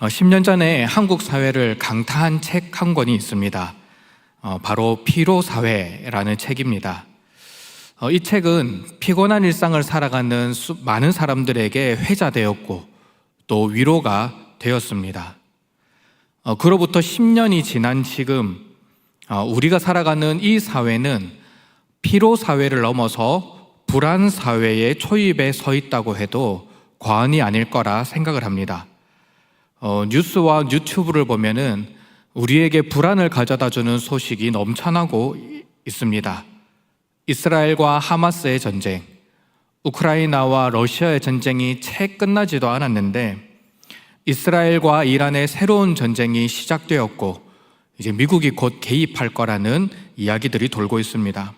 10년 전에 한국 사회를 강타한 책 한 권이 있습니다. 바로 피로사회라는 책입니다. 이 책은 피곤한 일상을 살아가는 많은 사람들에게 회자되었고 또 위로가 되었습니다. 그로부터 10년이 지난 지금 우리가 살아가는 이 사회는 피로사회를 넘어서 불안사회의 초입에 서 있다고 해도 과언이 아닐 거라 생각을 합니다. 뉴스와 유튜브를 보면은 우리에게 불안을 가져다주는 소식이 넘쳐나고 있습니다. 이스라엘과 하마스의 전쟁, 우크라이나와 러시아의 전쟁이 채 끝나지도 않았는데 이스라엘과 이란의 새로운 전쟁이 시작되었고 이제 미국이 곧 개입할 거라는 이야기들이 돌고 있습니다.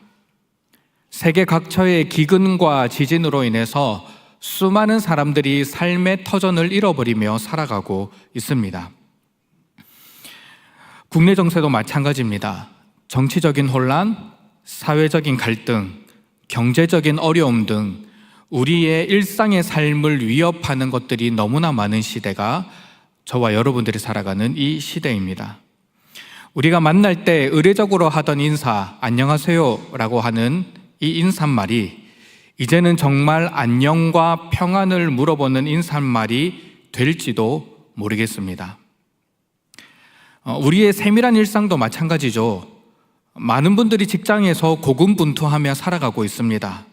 세계 각처의 기근과 지진으로 인해서 수많은 사람들이 삶의 터전을 잃어버리며 살아가고 있습니다. 국내 정세도 마찬가지입니다. 정치적인 혼란, 사회적인 갈등, 경제적인 어려움 등 우리의 일상의 삶을 위협하는 것들이 너무나 많은 시대가 저와 여러분들이 살아가는 이 시대입니다. 우리가 만날 때 의례적으로 하던 인사, 안녕하세요 라고 하는 이 인사말이 이제는 정말 안녕과 평안을 물어보는 인사말이 될지도 모르겠습니다. 우리의 세밀한 일상도 마찬가지죠. 많은 분들이 직장에서 고군분투하며 살아가고 있습니다.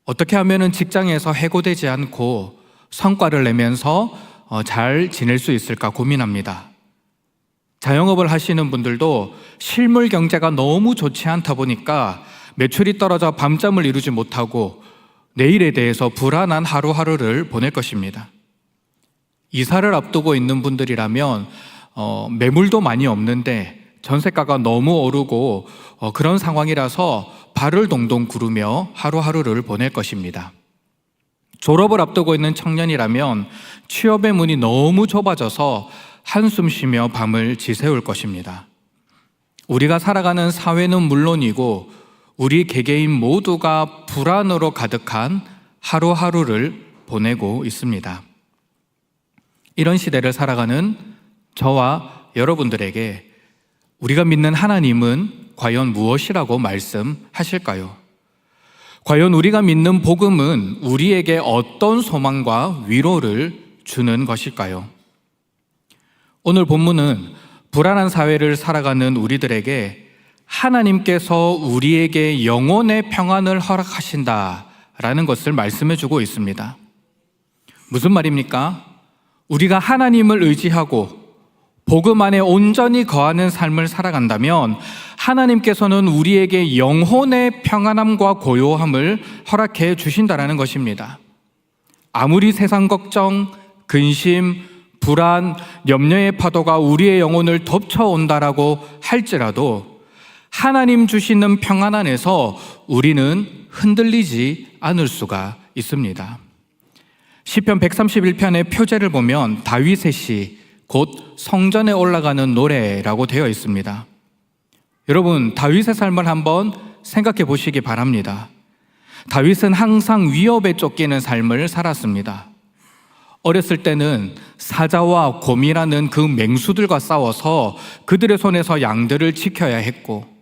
어떻게 하면 직장에서 해고되지 않고 성과를 내면서 잘 지낼 수 있을까 고민합니다. 자영업을 하시는 분들도 실물 경제가 너무 좋지 않다 보니까 매출이 떨어져 밤잠을 이루지 못하고 내일에 대해서 불안한 하루하루를 보낼 것입니다. 이사를 앞두고 있는 분들이라면 매물도 많이 없는데 전세가가 너무 오르고 그런 상황이라서 발을 동동 구르며 하루하루를 보낼 것입니다. 졸업을 앞두고 있는 청년이라면 취업의 문이 너무 좁아져서 한숨 쉬며 밤을 지새울 것입니다. 우리가 살아가는 사회는 물론이고 우리 개개인 모두가 불안으로 가득한 하루하루를 보내고 있습니다. 이런 시대를 살아가는 저와 여러분들에게 우리가 믿는 하나님은 과연 무엇이라고 말씀하실까요? 과연 우리가 믿는 복음은 우리에게 어떤 소망과 위로를 주는 것일까요? 오늘 본문은 불안한 사회를 살아가는 우리들에게 하나님께서 우리에게 영혼의 평안을 허락하신다라는 것을 말씀해 주고 있습니다. 무슨 말입니까? 우리가 하나님을 의지하고 복음 안에 온전히 거하는 삶을 살아간다면 하나님께서는 우리에게 영혼의 평안함과 고요함을 허락해 주신다라는 것입니다. 아무리 세상 걱정, 근심, 불안, 염려의 파도가 우리의 영혼을 덮쳐온다라고 할지라도 하나님 주시는 평안 안에서 우리는 흔들리지 않을 수가 있습니다. 시편 131편의 표제를 보면 다윗의 시, 곧 성전에 올라가는 노래라고 되어 있습니다. 여러분, 다윗의 삶을 한번 생각해 보시기 바랍니다. 다윗은 항상 위협에 쫓기는 삶을 살았습니다. 어렸을 때는 사자와 곰이라는 그 맹수들과 싸워서 그들의 손에서 양들을 지켜야 했고,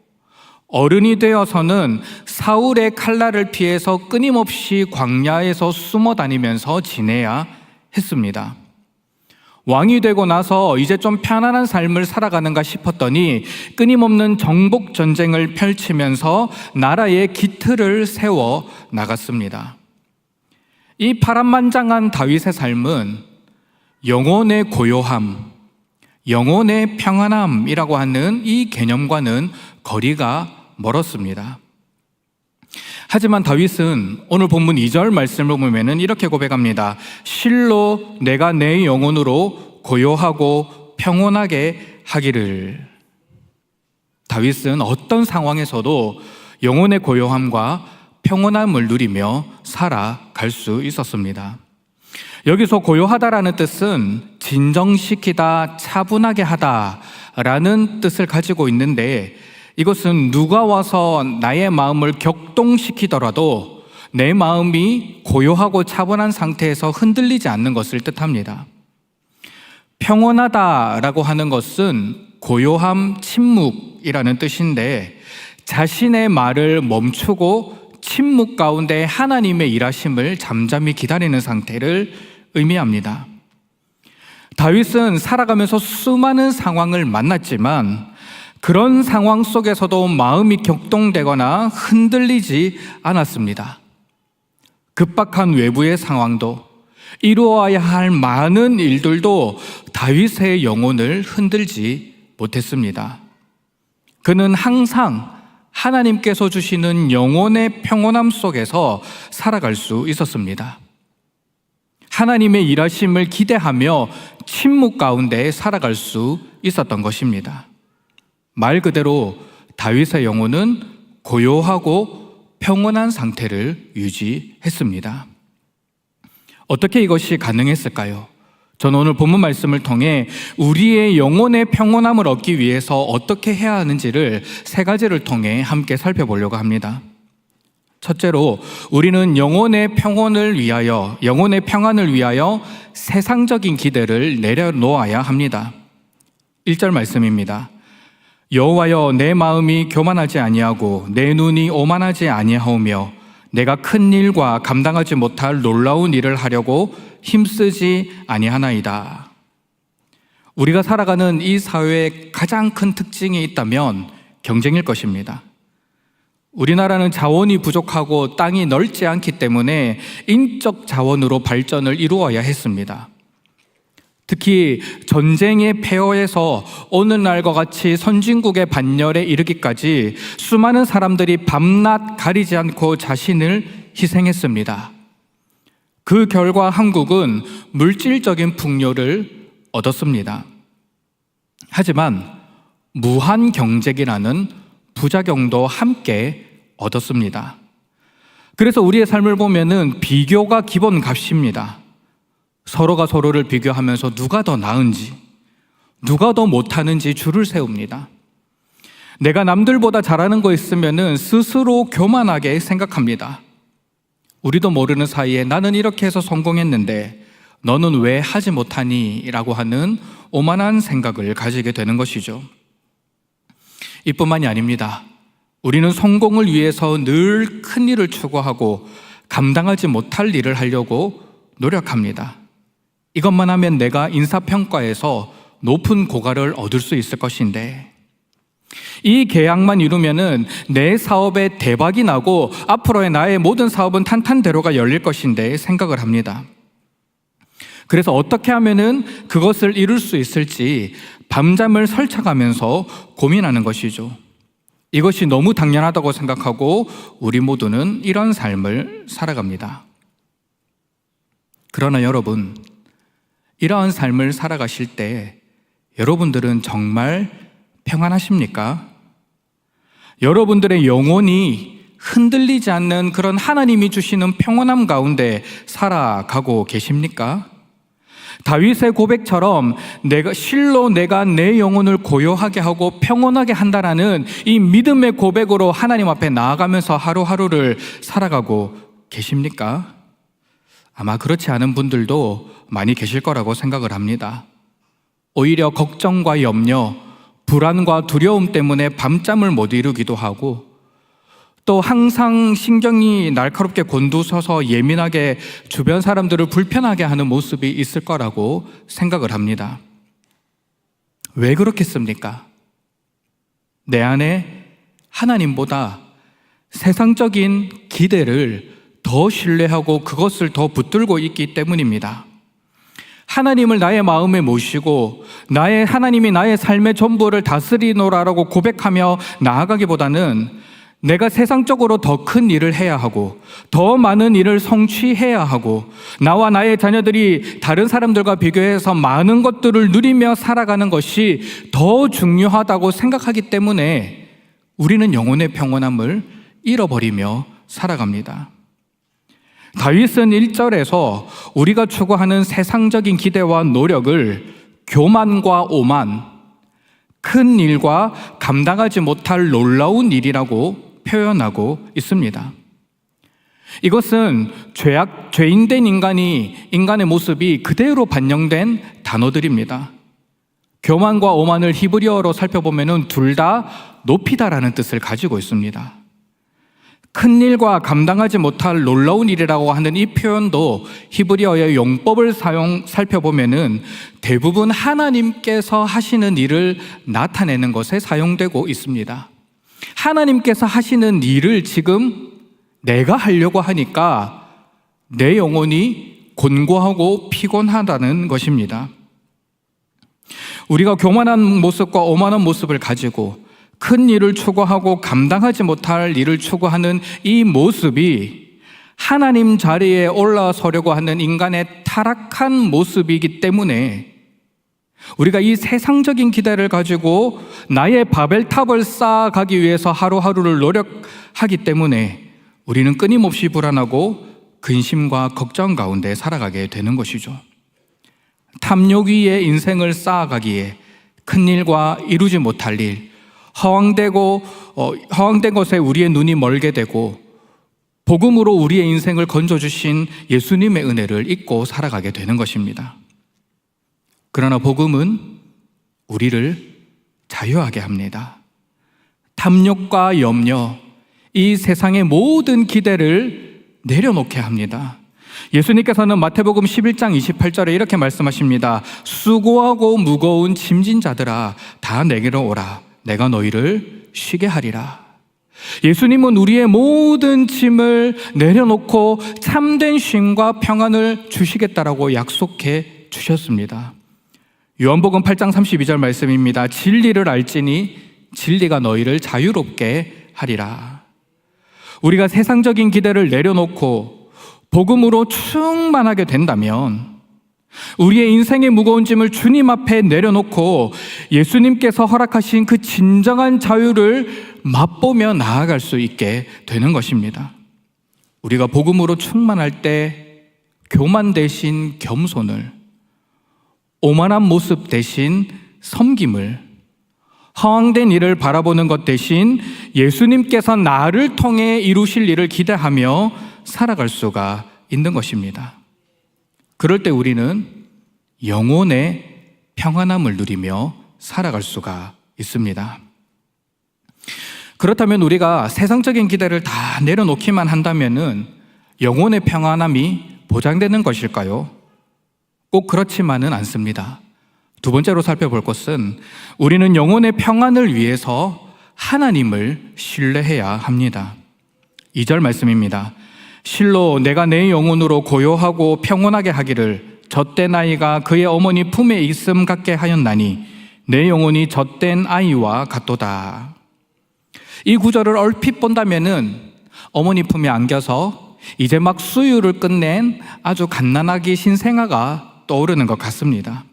어른이 되어서는 사울의 칼날을 피해서 끊임없이 광야에서 숨어 다니면서 지내야 했습니다. 왕이 되고 나서 이제 좀 편안한 삶을 살아가는가 싶었더니 끊임없는 정복 전쟁을 펼치면서 나라의 기틀을 세워 나갔습니다. 이 파란만장한 다윗의 삶은 영혼의 고요함, 영혼의 평안함이라고 하는 이 개념과는 거리가 멀었습니다. 하지만 다윗은 오늘 본문 2절 말씀을 보면 이렇게 고백합니다. 실로 내가 내 영혼으로 고요하고 평온하게 하기를. 다윗은 어떤 상황에서도 영혼의 고요함과 평온함을 누리며 살아갈 수 있었습니다. 여기서 고요하다라는 뜻은 진정시키다, 차분하게 하다라는 뜻을 가지고 있는데 이것은 누가 와서 나의 마음을 격동시키더라도 내 마음이 고요하고 차분한 상태에서 흔들리지 않는 것을 뜻합니다. 평온하다라고 하는 것은 고요함, 침묵이라는 뜻인데 자신의 말을 멈추고 침묵 가운데 하나님의 일하심을 잠잠히 기다리는 상태를 의미합니다. 다윗은 살아가면서 수많은 상황을 만났지만 그런 상황 속에서도 마음이 격동되거나 흔들리지 않았습니다. 급박한 외부의 상황도 이루어야 할 많은 일들도 다윗의 영혼을 흔들지 못했습니다. 그는 항상 하나님께서 주시는 영혼의 평온함 속에서 살아갈 수 있었습니다. 하나님의 일하심을 기대하며 침묵 가운데 살아갈 수 있었던 것입니다. 말 그대로 다윗의 영혼은 고요하고 평온한 상태를 유지했습니다. 어떻게 이것이 가능했을까요? 저는 오늘 본문 말씀을 통해 우리의 영혼의 평온함을 얻기 위해서 어떻게 해야 하는지를 세 가지를 통해 함께 살펴보려고 합니다. 첫째로 우리는 영혼의 평안을 위하여 세상적인 기대를 내려놓아야 합니다. 1절 말씀입니다. 여호와여, 내 마음이 교만하지 아니하고 내 눈이 오만하지 아니하오며 내가 큰 일과 감당하지 못할 놀라운 일을 하려고 힘쓰지 아니하나이다. 우리가 살아가는 이 사회의 가장 큰 특징이 있다면 경쟁일 것입니다. 우리나라는 자원이 부족하고 땅이 넓지 않기 때문에 인적 자원으로 발전을 이루어야 했습니다. 특히 전쟁의 폐허에서 오늘날과 같이 선진국의 반열에 이르기까지 수많은 사람들이 밤낮 가리지 않고 자신을 희생했습니다. 그 결과 한국은 물질적인 풍요를 얻었습니다. 하지만 무한 경쟁이라는 부작용도 함께 얻었습니다. 그래서 우리의 삶을 보면은 비교가 기본 값입니다. 서로가 서로를 비교하면서 누가 더 나은지, 누가 더 못하는지 줄을 세웁니다. 내가 남들보다 잘하는 거 있으면은 스스로 교만하게 생각합니다. 우리도 모르는 사이에 나는 이렇게 해서 성공했는데 너는 왜 하지 못하니? 라고 하는 오만한 생각을 가지게 되는 것이죠. 이뿐만이 아닙니다. 우리는 성공을 위해서 늘 큰 일을 추구하고 감당하지 못할 일을 하려고 노력합니다. 이것만 하면 내가 인사평가에서 높은 고과를 얻을 수 있을 것인데, 이 계약만 이루면은 내 사업에 대박이 나고 앞으로의 나의 모든 사업은 탄탄대로가 열릴 것인데 생각을 합니다. 그래서 어떻게 하면은 그것을 이룰 수 있을지 밤잠을 설쳐가면서 고민하는 것이죠. 이것이 너무 당연하다고 생각하고 우리 모두는 이런 삶을 살아갑니다. 그러나 여러분, 이러한 삶을 살아가실 때 여러분들은 정말 평안하십니까? 여러분들의 영혼이 흔들리지 않는 그런 하나님이 주시는 평온함 가운데 살아가고 계십니까? 다윗의 고백처럼 내가 내 영혼을 고요하게 하고 평온하게 한다라는 이 믿음의 고백으로 하나님 앞에 나아가면서 하루하루를 살아가고 계십니까? 아마 그렇지 않은 분들도 많이 계실 거라고 생각을 합니다. 오히려 걱정과 염려, 불안과 두려움 때문에 밤잠을 못 이루기도 하고, 또 항상 신경이 날카롭게 곤두서서 예민하게 주변 사람들을 불편하게 하는 모습이 있을 거라고 생각을 합니다. 왜 그렇겠습니까? 내 안에 하나님보다 세상적인 기대를 더 신뢰하고 그것을 더 붙들고 있기 때문입니다. 하나님을 나의 마음에 모시고 하나님이 나의 삶의 전부를 다스리노라라고 고백하며 나아가기보다는 내가 세상적으로 더 큰 일을 해야 하고 더 많은 일을 성취해야 하고 나와 나의 자녀들이 다른 사람들과 비교해서 많은 것들을 누리며 살아가는 것이 더 중요하다고 생각하기 때문에 우리는 영혼의 평온함을 잃어버리며 살아갑니다. 다윗은 1절에서 우리가 추구하는 세상적인 기대와 노력을 교만과 오만, 큰 일과 감당하지 못할 놀라운 일이라고 표현하고 있습니다. 이것은 죄인된 인간의 모습이 그대로 반영된 단어들입니다. 교만과 오만을 히브리어로 살펴보면 둘 다 높이다라는 뜻을 가지고 있습니다. 큰 일과 감당하지 못할 놀라운 일이라고 하는 이 표현도 히브리어의 용법을 살펴보면 대부분 하나님께서 하시는 일을 나타내는 것에 사용되고 있습니다. 하나님께서 하시는 일을 지금 내가 하려고 하니까 내 영혼이 곤고하고 피곤하다는 것입니다. 우리가 교만한 모습과 오만한 모습을 가지고 큰 일을 추구하고 감당하지 못할 일을 추구하는 이 모습이 하나님 자리에 올라서려고 하는 인간의 타락한 모습이기 때문에 우리가 이 세상적인 기대를 가지고 나의 바벨탑을 쌓아가기 위해서 하루하루를 노력하기 때문에 우리는 끊임없이 불안하고 근심과 걱정 가운데 살아가게 되는 것이죠. 탐욕 위에 인생을 쌓아가기에 큰 일과 이루지 못할 일, 허황된 것에 우리의 눈이 멀게 되고 복음으로 우리의 인생을 건져주신 예수님의 은혜를 잊고 살아가게 되는 것입니다. 그러나 복음은 우리를 자유하게 합니다. 탐욕과 염려, 이 세상의 모든 기대를 내려놓게 합니다. 예수님께서는 마태복음 11장 28절에 이렇게 말씀하십니다. 수고하고 무거운 짐진 자들아 다 내게로 오라. 내가 너희를 쉬게 하리라. 예수님은 우리의 모든 짐을 내려놓고 참된 쉼과 평안을 주시겠다라고 약속해 주셨습니다. 요한복음 8장 32절 말씀입니다. 진리를 알지니 진리가 너희를 자유롭게 하리라. 우리가 세상적인 기대를 내려놓고 복음으로 충만하게 된다면 우리의 인생의 무거운 짐을 주님 앞에 내려놓고 예수님께서 허락하신 그 진정한 자유를 맛보며 나아갈 수 있게 되는 것입니다. 우리가 복음으로 충만할 때 교만 대신 겸손을, 오만한 모습 대신 섬김을, 허황된 일을 바라보는 것 대신 예수님께서 나를 통해 이루실 일을 기대하며 살아갈 수가 있는 것입니다. 그럴 때 우리는 영혼의 평안함을 누리며 살아갈 수가 있습니다. 그렇다면 우리가 세상적인 기대를 다 내려놓기만 한다면 영혼의 평안함이 보장되는 것일까요? 꼭 그렇지만은 않습니다. 두 번째로 살펴볼 것은 우리는 영혼의 평안을 위해서 하나님을 신뢰해야 합니다. 2절 말씀입니다. 실로 내가 내 영혼으로 고요하고 평온하게 하기를 젖된 아이가 그의 어머니 품에 있음 같게 하였나니 내 영혼이 젖된 아이와 같도다. 이 구절을 얼핏 본다면은 어머니 품에 안겨서 이제 막 수유를 끝낸 아주 갓난아기 신생아가 떠오르는 것 같습니다.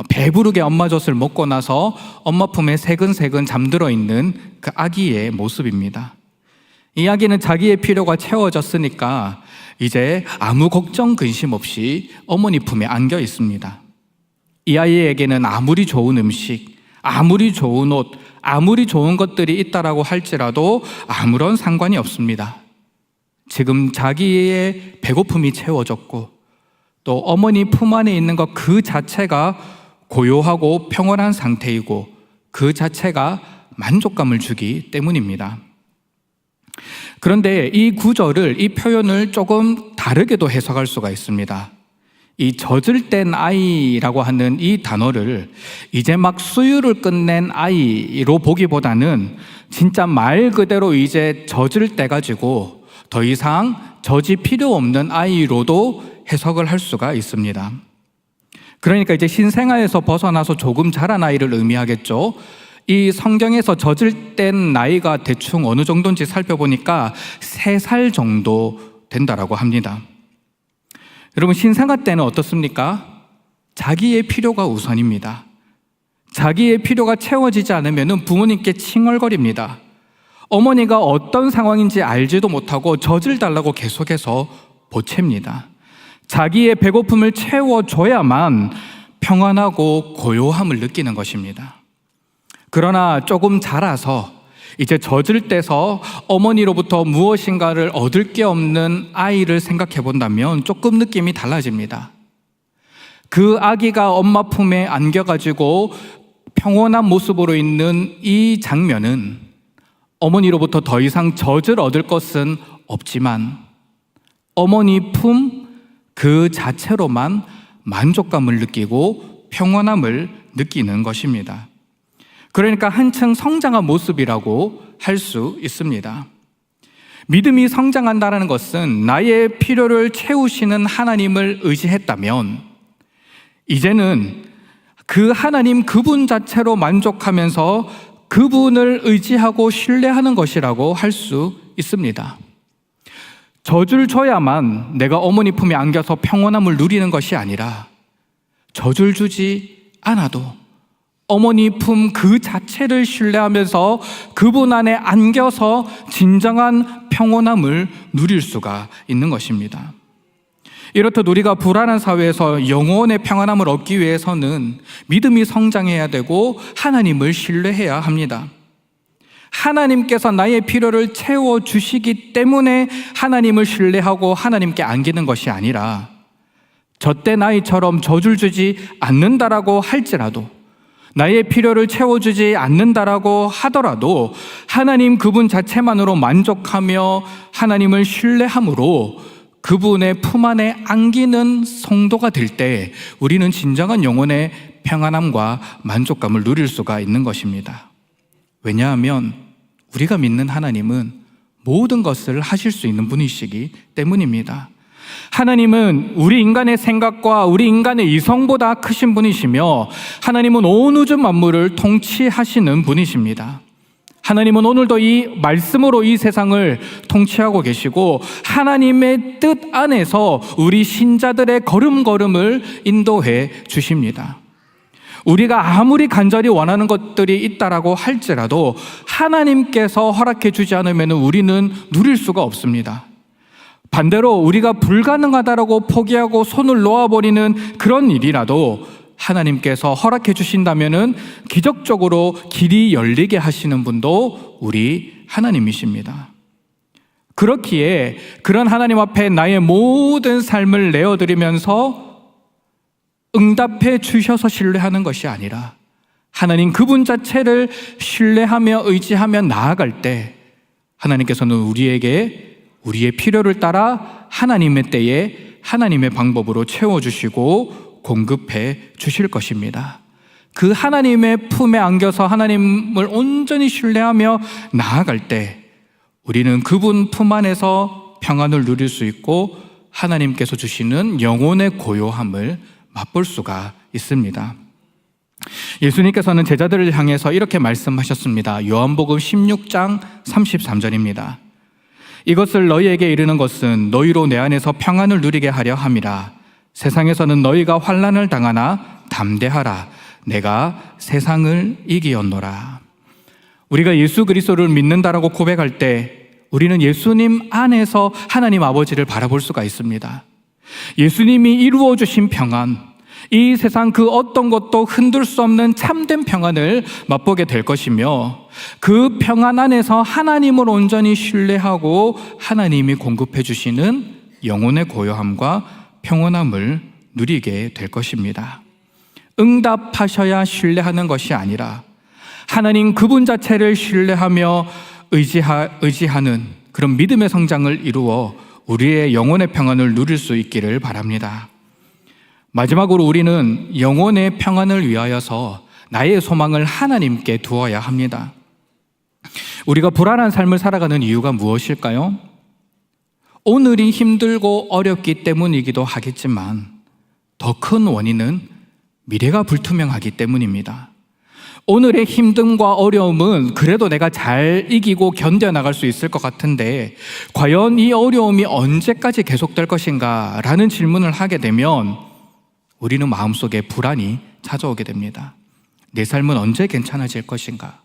배부르게 엄마 젖을 먹고 나서 엄마 품에 새근새근 잠들어 있는 그 아기의 모습입니다. 이 아기는 자기의 필요가 채워졌으니까 이제 아무 걱정 근심 없이 어머니 품에 안겨 있습니다. 이 아이에게는 아무리 좋은 음식, 아무리 좋은 옷, 아무리 좋은 것들이 있다라고 할지라도 아무런 상관이 없습니다. 지금 자기의 배고픔이 채워졌고 또 어머니 품 안에 있는 것 그 자체가 고요하고 평온한 상태이고 그 자체가 만족감을 주기 때문입니다. 그런데 이 구절을, 이 표현을 조금 다르게도 해석할 수가 있습니다. 이 젖을 뗀 아이라고 하는 이 단어를 이제 막 수유를 끝낸 아이로 보기보다는 진짜 말 그대로 이제 젖을 떼가지고 더 이상 젖이 필요 없는 아이로도 해석을 할 수가 있습니다. 그러니까 이제 신생아에서 벗어나서 조금 자란 아이를 의미하겠죠. 이 성경에서 젖을 뗀 나이가 대충 어느 정도인지 살펴보니까 3살 정도 된다라고 합니다. 여러분, 신생아 때는 어떻습니까? 자기의 필요가 우선입니다. 자기의 필요가 채워지지 않으면 부모님께 칭얼거립니다. 어머니가 어떤 상황인지 알지도 못하고 젖을 달라고 계속해서 보챕니다. 자기의 배고픔을 채워줘야만 평안하고 고요함을 느끼는 것입니다. 그러나 조금 자라서 이제 젖을 떼서 어머니로부터 무엇인가를 얻을 게 없는 아이를 생각해 본다면 조금 느낌이 달라집니다. 그 아기가 엄마 품에 안겨가지고 평온한 모습으로 있는 이 장면은 어머니로부터 더 이상 젖을 얻을 것은 없지만 어머니 품 그 자체로만 만족감을 느끼고 평온함을 느끼는 것입니다. 그러니까 한층 성장한 모습이라고 할 수 있습니다. 믿음이 성장한다는 것은 나의 필요를 채우시는 하나님을 의지했다면 이제는 그 하나님 그분 자체로 만족하면서 그분을 의지하고 신뢰하는 것이라고 할 수 있습니다. 젖을 줘야만 내가 어머니 품에 안겨서 평온함을 누리는 것이 아니라 젖을 주지 않아도 어머니 품 그 자체를 신뢰하면서 그분 안에 안겨서 진정한 평온함을 누릴 수가 있는 것입니다. 이렇듯 우리가 불안한 사회에서 영혼의 평안함을 얻기 위해서는 믿음이 성장해야 되고 하나님을 신뢰해야 합니다. 하나님께서 나의 필요를 채워주시기 때문에 하나님을 신뢰하고 하나님께 안기는 것이 아니라 젖대 나이처럼 젖을 주지 않는다라고 할지라도 나의 필요를 채워주지 않는다라고 하더라도 하나님 그분 자체만으로 만족하며 하나님을 신뢰함으로 그분의 품 안에 안기는 성도가 될 때 우리는 진정한 영혼의 평안함과 만족감을 누릴 수가 있는 것입니다. 왜냐하면 우리가 믿는 하나님은 모든 것을 하실 수 있는 분이시기 때문입니다. 하나님은 우리 인간의 생각과 우리 인간의 이성보다 크신 분이시며 하나님은 온 우주 만물을 통치하시는 분이십니다. 하나님은 오늘도 이 말씀으로 이 세상을 통치하고 계시고 하나님의 뜻 안에서 우리 신자들의 걸음걸음을 인도해 주십니다. 우리가 아무리 간절히 원하는 것들이 있다라고 할지라도 하나님께서 허락해 주지 않으면 우리는 누릴 수가 없습니다. 반대로 우리가 불가능하다라고 포기하고 손을 놓아버리는 그런 일이라도 하나님께서 허락해 주신다면은 기적적으로 길이 열리게 하시는 분도 우리 하나님이십니다. 그렇기에 그런 하나님 앞에 나의 모든 삶을 내어드리면서 응답해 주셔서 신뢰하는 것이 아니라 하나님 그분 자체를 신뢰하며 의지하며 나아갈 때 하나님께서는 우리에게 우리의 필요를 따라 하나님의 때에 하나님의 방법으로 채워주시고 공급해 주실 것입니다. 그 하나님의 품에 안겨서 하나님을 온전히 신뢰하며 나아갈 때 우리는 그분 품 안에서 평안을 누릴 수 있고 하나님께서 주시는 영혼의 고요함을 맛볼 수가 있습니다. 예수님께서는 제자들을 향해서 이렇게 말씀하셨습니다. 요한복음 16장 33절입니다. 이것을 너희에게 이르는 것은 너희로 내 안에서 평안을 누리게 하려 함이라. 세상에서는 너희가 환난을 당하나 담대하라. 내가 세상을 이기었노라. 우리가 예수 그리스도를 믿는다라고 고백할 때 우리는 예수님 안에서 하나님 아버지를 바라볼 수가 있습니다. 예수님이 이루어 주신 평안, 이 세상 그 어떤 것도 흔들 수 없는 참된 평안을 맛보게 될 것이며 그 평안 안에서 하나님을 온전히 신뢰하고 하나님이 공급해 주시는 영혼의 고요함과 평온함을 누리게 될 것입니다. 응답하셔야 신뢰하는 것이 아니라 하나님 그분 자체를 신뢰하며 의지하는 그런 믿음의 성장을 이루어 우리의 영혼의 평안을 누릴 수 있기를 바랍니다. 마지막으로 우리는 영혼의 평안을 위하여서 나의 소망을 하나님께 두어야 합니다. 우리가 불안한 삶을 살아가는 이유가 무엇일까요? 오늘이 힘들고 어렵기 때문이기도 하겠지만 더 큰 원인은 미래가 불투명하기 때문입니다. 오늘의 힘듦과 어려움은 그래도 내가 잘 이기고 견뎌나갈 수 있을 것 같은데 과연 이 어려움이 언제까지 계속될 것인가 라는 질문을 하게 되면 우리는 마음속에 불안이 찾아오게 됩니다. 내 삶은 언제 괜찮아질 것인가?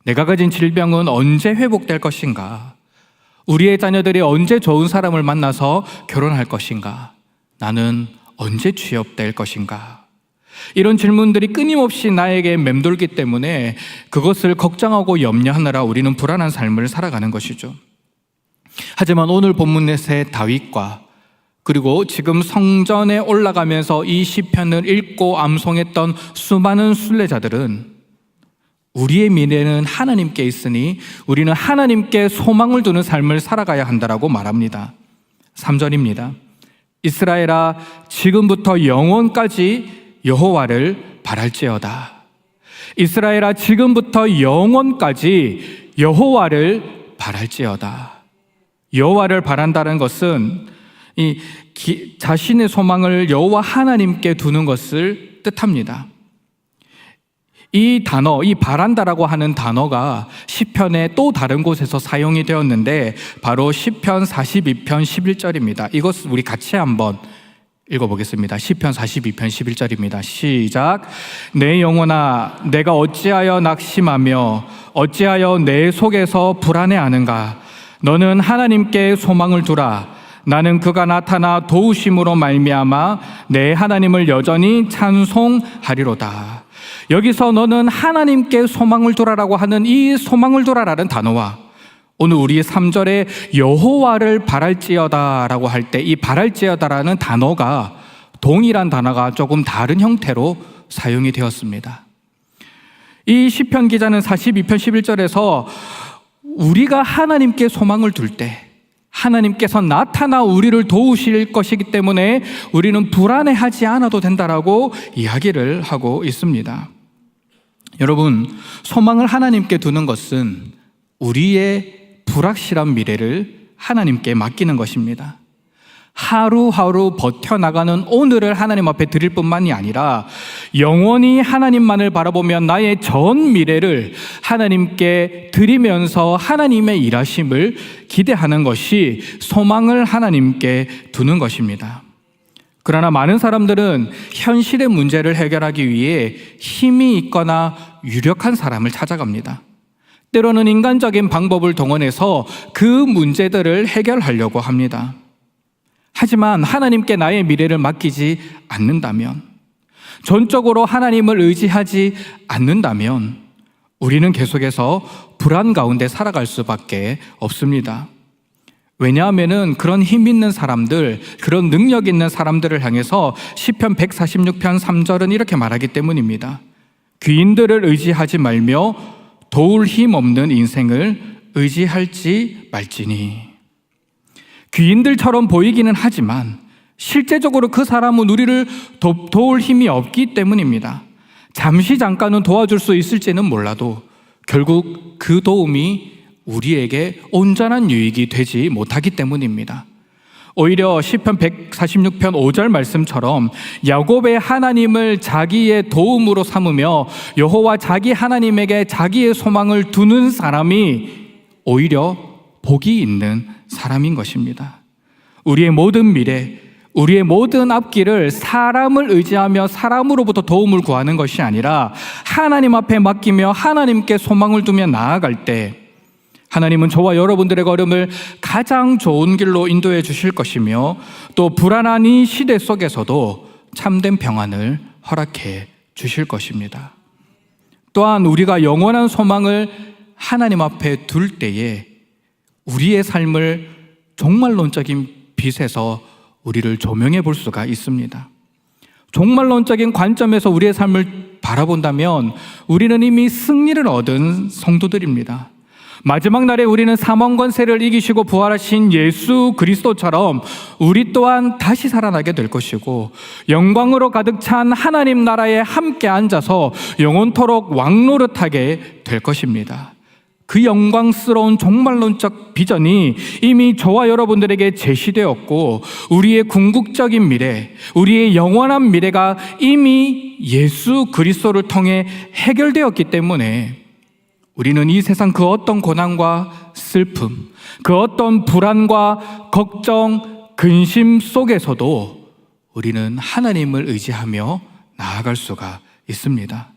내가 가진 질병은 언제 회복될 것인가? 우리의 자녀들이 언제 좋은 사람을 만나서 결혼할 것인가? 나는 언제 취업될 것인가? 이런 질문들이 끊임없이 나에게 맴돌기 때문에 그것을 걱정하고 염려하느라 우리는 불안한 삶을 살아가는 것이죠. 하지만 오늘 본문에서의 다윗과 그리고 지금 성전에 올라가면서 이 시편을 읽고 암송했던 수많은 순례자들은 우리의 미래는 하나님께 있으니 우리는 하나님께 소망을 두는 삶을 살아가야 한다라고 말합니다. 3절입니다. 이스라엘아, 지금부터 영원까지 여호와를 바랄지어다. 이스라엘아, 지금부터 영원까지 여호와를 바랄지어다. 여호와를 바란다는 것은 자신의 소망을 여호와 하나님께 두는 것을 뜻합니다. 이 단어, 이 바란다라고 하는 단어가 시편의 또 다른 곳에서 사용이 되었는데 바로 시편 42편 11절입니다. 이것 우리 같이 한번 읽어보겠습니다. 시편 42편 11절입니다. 시작. 내 영혼아, 내가 어찌하여 낙심하며 어찌하여 내 속에서 불안해하는가? 너는 하나님께 소망을 두라. 나는 그가 나타나 도우심으로 말미암아 내 하나님을 여전히 찬송하리로다. 여기서 너는 하나님께 소망을 두라라고 하는 이 소망을 두라라는 단어와 오늘 우리 3절에 여호와를 바랄지어다라고 할 때 이 바랄지어다라는 단어가 동일한 단어가 조금 다른 형태로 사용이 되었습니다. 이 시편 기자는 42편 11절에서 우리가 하나님께 소망을 둘 때 하나님께서 나타나 우리를 도우실 것이기 때문에 우리는 불안해하지 않아도 된다라고 이야기를 하고 있습니다. 여러분, 소망을 하나님께 두는 것은 우리의 불확실한 미래를 하나님께 맡기는 것입니다. 하루하루 버텨나가는 오늘을 하나님 앞에 드릴 뿐만이 아니라 영원히 하나님만을 바라보며 나의 전 미래를 하나님께 드리면서 하나님의 일하심을 기대하는 것이 소망을 하나님께 두는 것입니다. 그러나 많은 사람들은 현실의 문제를 해결하기 위해 힘이 있거나 유력한 사람을 찾아갑니다. 때로는 인간적인 방법을 동원해서 그 문제들을 해결하려고 합니다. 하지만 하나님께 나의 미래를 맡기지 않는다면, 전적으로 하나님을 의지하지 않는다면 우리는 계속해서 불안 가운데 살아갈 수밖에 없습니다. 왜냐하면 그런 힘 있는 사람들, 그런 능력 있는 사람들을 향해서 시편 146편 3절은 이렇게 말하기 때문입니다. 귀인들을 의지하지 말며 도울 힘 없는 인생을 의지할지 말지니. 귀인들처럼 보이기는 하지만 실제적으로 그 사람은 우리를 도울 힘이 없기 때문입니다. 잠깐은 도와줄 수 있을지는 몰라도 결국 그 도움이 우리에게 온전한 유익이 되지 못하기 때문입니다. 오히려 시편 146편 5절 말씀처럼 야곱의 하나님을 자기의 도움으로 삼으며 여호와 자기 하나님에게 자기의 소망을 두는 사람이 오히려 복이 있는 사람인 것입니다. 우리의 모든 미래, 우리의 모든 앞길을 사람을 의지하며 사람으로부터 도움을 구하는 것이 아니라 하나님 앞에 맡기며 하나님께 소망을 두며 나아갈 때 하나님은 저와 여러분들의 걸음을 가장 좋은 길로 인도해 주실 것이며 또 불안한 이 시대 속에서도 참된 평안을 허락해 주실 것입니다. 또한 우리가 영원한 소망을 하나님 앞에 둘 때에 우리의 삶을 종말론적인 빛에서 우리를 조명해 볼 수가 있습니다. 종말론적인 관점에서 우리의 삶을 바라본다면 우리는 이미 승리를 얻은 성도들입니다. 마지막 날에 우리는 사망 권세를 이기시고 부활하신 예수 그리스도처럼 우리 또한 다시 살아나게 될 것이고 영광으로 가득 찬 하나님 나라에 함께 앉아서 영원토록 왕노릇하게 될 것입니다. 그 영광스러운 종말론적 비전이 이미 저와 여러분들에게 제시되었고 우리의 궁극적인 미래, 우리의 영원한 미래가 이미 예수 그리스도를 통해 해결되었기 때문에 우리는 이 세상 그 어떤 고난과 슬픔, 그 어떤 불안과 걱정, 근심 속에서도 우리는 하나님을 의지하며 나아갈 수가 있습니다.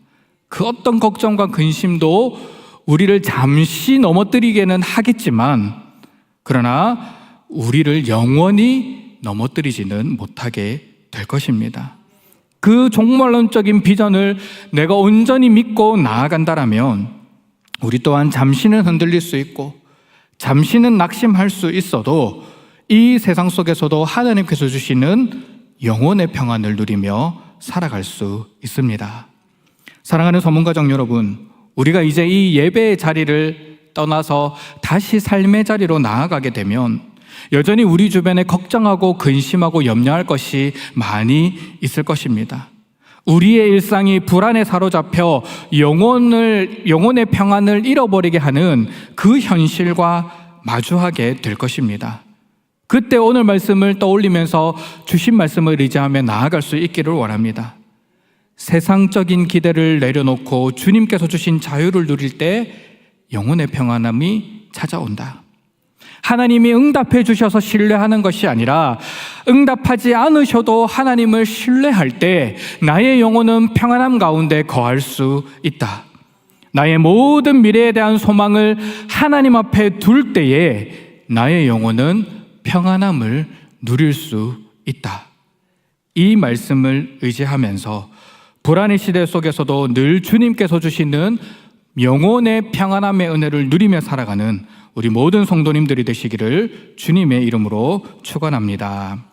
그 어떤 걱정과 근심도 우리를 잠시 넘어뜨리게는 하겠지만 그러나 우리를 영원히 넘어뜨리지는 못하게 될 것입니다. 그 종말론적인 비전을 내가 온전히 믿고 나아간다라면 우리 또한 잠시는 흔들릴 수 있고 잠시는 낙심할 수 있어도 이 세상 속에서도 하나님께서 주시는 영혼의 평안을 누리며 살아갈 수 있습니다. 사랑하는 소문가족 여러분, 우리가 이제 이 예배의 자리를 떠나서 다시 삶의 자리로 나아가게 되면 여전히 우리 주변에 걱정하고 근심하고 염려할 것이 많이 있을 것입니다. 우리의 일상이 불안에 사로잡혀 영혼의 평안을 잃어버리게 하는 그 현실과 마주하게 될 것입니다. 그때 오늘 말씀을 떠올리면서 주신 말씀을 의지하며 나아갈 수 있기를 원합니다. 세상적인 기대를 내려놓고 주님께서 주신 자유를 누릴 때 영혼의 평안함이 찾아온다. 하나님이 응답해 주셔서 신뢰하는 것이 아니라 응답하지 않으셔도 하나님을 신뢰할 때 나의 영혼은 평안함 가운데 거할 수 있다. 나의 모든 미래에 대한 소망을 하나님 앞에 둘 때에 나의 영혼은 평안함을 누릴 수 있다. 이 말씀을 의지하면서 불안의 시대 속에서도 늘 주님께서 주시는 영혼의 평안함의 은혜를 누리며 살아가는 우리 모든 성도님들이 되시기를 주님의 이름으로 축원합니다.